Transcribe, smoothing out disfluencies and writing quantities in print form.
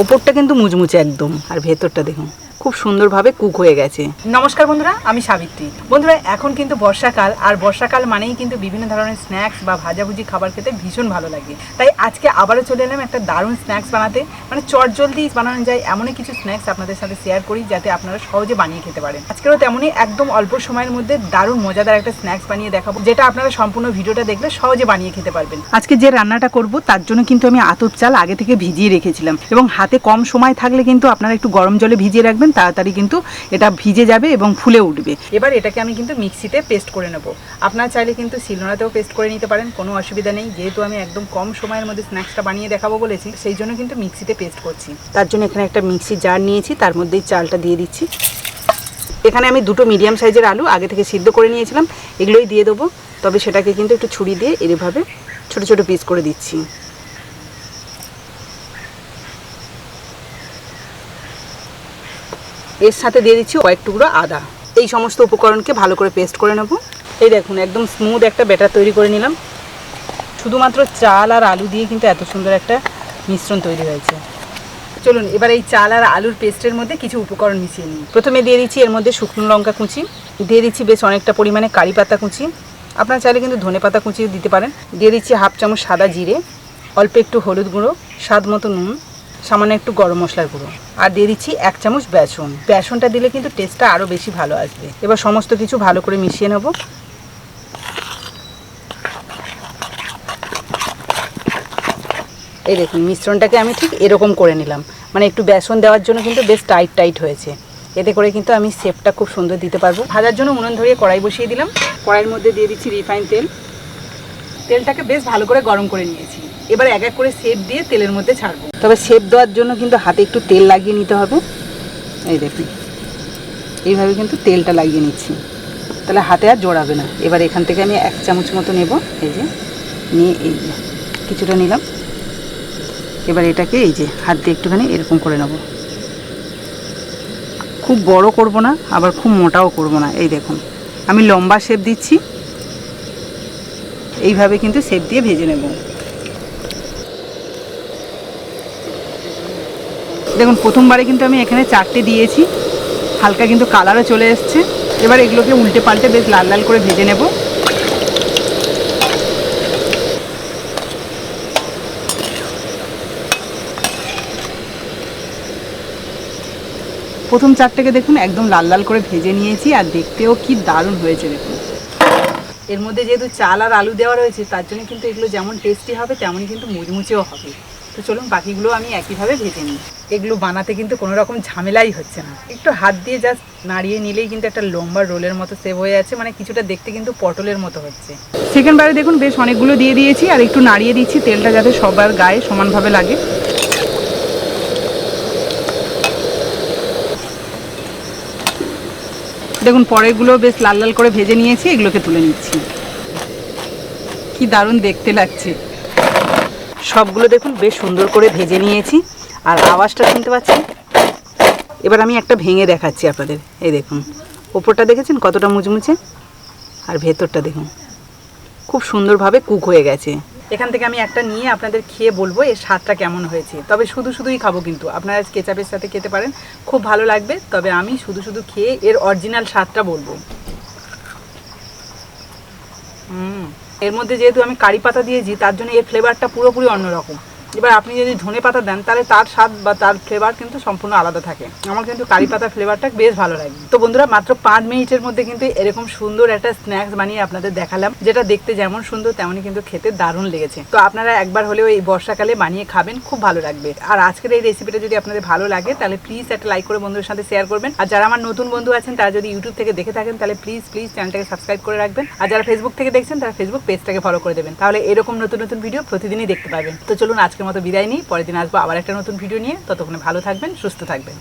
ওপরটা কিন্তু মুচমুচে একদম, আর ভেতরটা দেখুন খুব সুন্দরভাবে কুক হয়ে গেছে। নমস্কার বন্ধুরা, আমি সাবিত্রী। বন্ধুরা, এখন কিন্তু বর্ষাকাল, আর বর্ষাকাল মানেই কিন্তু বিভিন্ন ধরনের স্ন্যাক্স বা ভাজাভুজি খাবার খেতে ভীষণ ভালো লাগে। তাই আজকে আবারও চলে এলাম একটা দারুণ স্ন্যাক্স বানাতে, মানে চটজলদি বানানো যায় এমনই কিছু স্ন্যাক্স আপনাদের সাথে শেয়ার করি, যাতে আপনারা সহজে বানিয়ে খেতে পারেন। আজকেও তেমনই একদম অল্প সময়ের মধ্যে দারুণ মজাদার একটা স্ন্যাক্স বানিয়ে দেখাবো, যেটা আপনারা সম্পূর্ণ ভিডিওটা দেখলে সহজে বানিয়ে খেতে পারবেন। আজকে যে রান্নাটা করব তার জন্য কিন্তু আমি আতপ চাল আগে থেকে ভিজিয়ে রেখেছিলাম, এবং হাতে কম সময় থাকলে কিন্তু আপনারা একটু গরম জলে ভিজিয়ে রাখবেন, তাড়াতাড়ি কিন্তু এটা ভিজে যাবে এবং ফুলে উঠবে। এবার এটাকে আমি কিন্তু মিক্সিতে পেস্ট করে নেব। আপনারা চাইলে কিন্তু শিলনোড়াতেও পেস্ট করে নিতে পারেন, কোনো অসুবিধা নেই। যেহেতু আমি একদম কম সময়ের মধ্যে স্ন্যাক্সটা বানিয়ে দেখাবো বলেছি, সেই জন্য কিন্তু মিক্সিতে পেস্ট করছি। তার জন্য এখানে একটা মিক্সি জার নিয়েছি, তার মধ্যেই চালটা দিয়ে দিচ্ছি। এখানে আমি দুটো মিডিয়াম সাইজের আলু আগে থেকে সিদ্ধ করে নিয়েছিলাম, এগুলোই দিয়ে দেবো। তবে সেটাকে কিন্তু একটু ছুরি দিয়ে এভাবে ছোট ছোট পিস করে দিচ্ছি। এর সাথে দিয়ে দিচ্ছি কয়েক টুকরো আদা। এই সমস্ত উপকরণকে ভালো করে পেস্ট করে নেব। এই দেখুন, একদম স্মুথ একটা ব্যাটার তৈরি করে নিলাম। শুধুমাত্র চাল আর আলু দিয়ে কিন্তু এত সুন্দর একটা মিশ্রণ তৈরি হয়েছে। চলুন এবার এই চাল আর আলুর পেস্টের মধ্যে কিছু উপকরণ মিশিয়ে নিই। প্রথমে দিয়ে দিচ্ছি এর মধ্যে শুকনো লঙ্কা কুচি, দিয়ে দিচ্ছি বেশ অনেকটা পরিমাণে কারি পাতা কুচি, আপনারা চাইলে কিন্তু ধনে পাতা কুচিও দিতে পারেন। দিয়ে দিচ্ছি হাফ চামচ সাদা জিরে, অল্প একটু হলুদ গুঁড়ো, স্বাদ মতো নুন, সামান্য একটু গরম মশলার গুঁড়ো, আর দিয়ে দিচ্ছি 1 চামচ বেসন। বেসনটা দিলে কিন্তু টেস্টটা আরও বেশি ভালো আসবে। এবার সমস্ত কিছু ভালো করে মিশিয়ে নেব। এই দেখুন, মিশ্রণটাকে আমি ঠিক এরকম করে নিলাম, মানে একটু বেসন দেওয়ার জন্য কিন্তু বেশ টাইট টাইট হয়েছে। এতে করে কিন্তু আমি শেপটা খুব সুন্দর দিতে পারবো। ভাজার জন্য উনুন ধরিয়ে কড়াই বসিয়ে দিলাম। কড়াইয়ের মধ্যে দিয়ে দিচ্ছি রিফাইন তেল। তেলটাকে বেশ ভালো করে গরম করে নিয়েছি। এবার এক এক করে শেপ দিয়ে তেলের মধ্যে ছাড়বো। তবে শেপ দেওয়ার জন্য কিন্তু হাতে একটু তেল লাগিয়ে নিতে হবে। এই দেখুন, এইভাবে কিন্তু তেলটা লাগিয়ে নিচ্ছি, তাহলে হাতে আর জড়াবে না। এবার এখান থেকে আমি 1 চামচ মতো নেব। এই যে নিয়ে এই যে কিছুটা নিলাম। এবার এটাকে এই যে হাত দিয়ে একটুখানি এরকম করে নেব। খুব বড় করব না, আবার খুব মোটাও করব না। এই দেখুন, আমি লম্বা শেপ দিচ্ছি। এইভাবে কিন্তু শেপ দিয়ে ভেজে নেব। দেখুন, প্রথমবারে কিন্তু আমি এখানে 4টে দিয়েছি, হালকা কিন্তু কালারও চলে এসছে। এবার এগুলোকে উল্টে পাল্টে বেশ লাল লাল করে ভেজে নেব। প্রথম 4টেকে দেখুন একদম লাল লাল করে ভেজে নিয়েছি, আর দেখতেও কি দারুণ হয়েছে। দেখুন, এর মধ্যে যেহেতু চাল আর আলু দেওয়া রয়েছে, তার জন্য কিন্তু এগুলো যেমন টেস্টি হবে তেমনই কিন্তু মুচমুচেও হবে। তো চলুন বাকিগুলো আমি একইভাবে ভেজে নিই। এগুলো বানাতে কিন্তু কোনো রকম ঝামেলাই হচ্ছে না। একটু হাত দিয়ে জাস্ট নাড়িয়ে নিলেই কিন্তু একটা লম্বা রোলের মতো সেভ হয়ে যাচ্ছে, মানে কিছুটা দেখতে কিন্তু পটলের মতো হচ্ছে। সেকেন্ড বারে দেখুন বেশ অনেকগুলো দিয়ে দিয়েছি, আর একটু নাড়িয়ে দিচ্ছি তেলটা যাতে সবার গায়ে সমানভাবে লাগে। দেখুন, পরেরগুলো বেশ লাল লাল করে ভেজে নিয়েছি, এগুলোকে তুলে নিচ্ছি। কি দারুণ দেখতে লাগছে। সবগুলো দেখুন বেশ সুন্দর করে ভেজে নিয়েছি, আর আওয়াজটা শুনতে পাচ্ছেন। এবার আমি একটা ভেঙে দেখাচ্ছি আপনাদের। এই দেখুন, ওপরটা দেখেছেন কতটা মুচমুচে, আর ভেতরটা দেখুন খুব সুন্দরভাবে কুক হয়ে গেছে। এখান থেকে আমি একটা নিয়ে আপনাদের খেয়ে বলবো এর স্বাদটা কেমন হয়েছে। তবে শুধু শুধুই খাবো, কিন্তু আপনারা কেচাপের সাথে খেতে পারেন, খুব ভালো লাগবে। তবে আমি শুধু শুধু খেয়ে এর অরিজিনাল স্বাদটা বলবো। এর মধ্যে যেহেতু আমি কারি পাতা দিয়েছি, তার জন্য এর ফ্লেভারটা পুরোপুরি অন্যরকম। এবার আপনি যদি ধনে পাতা দেন, তাহলে তার স্বাদ বা তার ফ্লেভার কিন্তু সম্পূর্ণ আলাদা থাকে। আমার কিন্তু কারি পাতার ফ্লেভারটা বেশ ভালো লাগে। তো বন্ধুরা, মাত্র 5 মিনিটের মধ্যে কিন্তু এরকম সুন্দর একটা স্ন্যাক্স বানিয়ে আপনাদের দেখালাম, যেটা দেখতে যেমন সুন্দর তেমনই কিন্তু খেতে দারুণ লেগেছে। তো আপনারা একবার হলেও এই বর্ষাকালে বানিয়ে খাবেন, খুব ভালো লাগবে। আর আজকের এই রেসিপিটা যদি আপনাদের ভালো লাগে, তাহলে প্লিজ একটা লাইক করে বন্ধুদের সাথে শেয়ার করবেন। আর যারা আমার নতুন বন্ধু আছেন, তারা যদি ইউটিউব থেকে দেখে থাকেন, তাহলে প্লিজ চ্যানেলটাকে সাবস্ক্রাইব করে রাখবেন। আর যারা ফেসবুক থেকে দেখছেন, তারা ফেসবুক পেজটাকে ফলো করে দেবেন, তাহলে এরকম নতুন নতুন ভিডিও প্রতিদিনই দেখতে পাবেন। তো চলুন আজকের মতো বিদায় নিই, পরের দিন আসবো আবার একটা নতুন ভিডিও নিয়ে। ততক্ষণে ভালো থাকবেন, সুস্থ থাকবেন।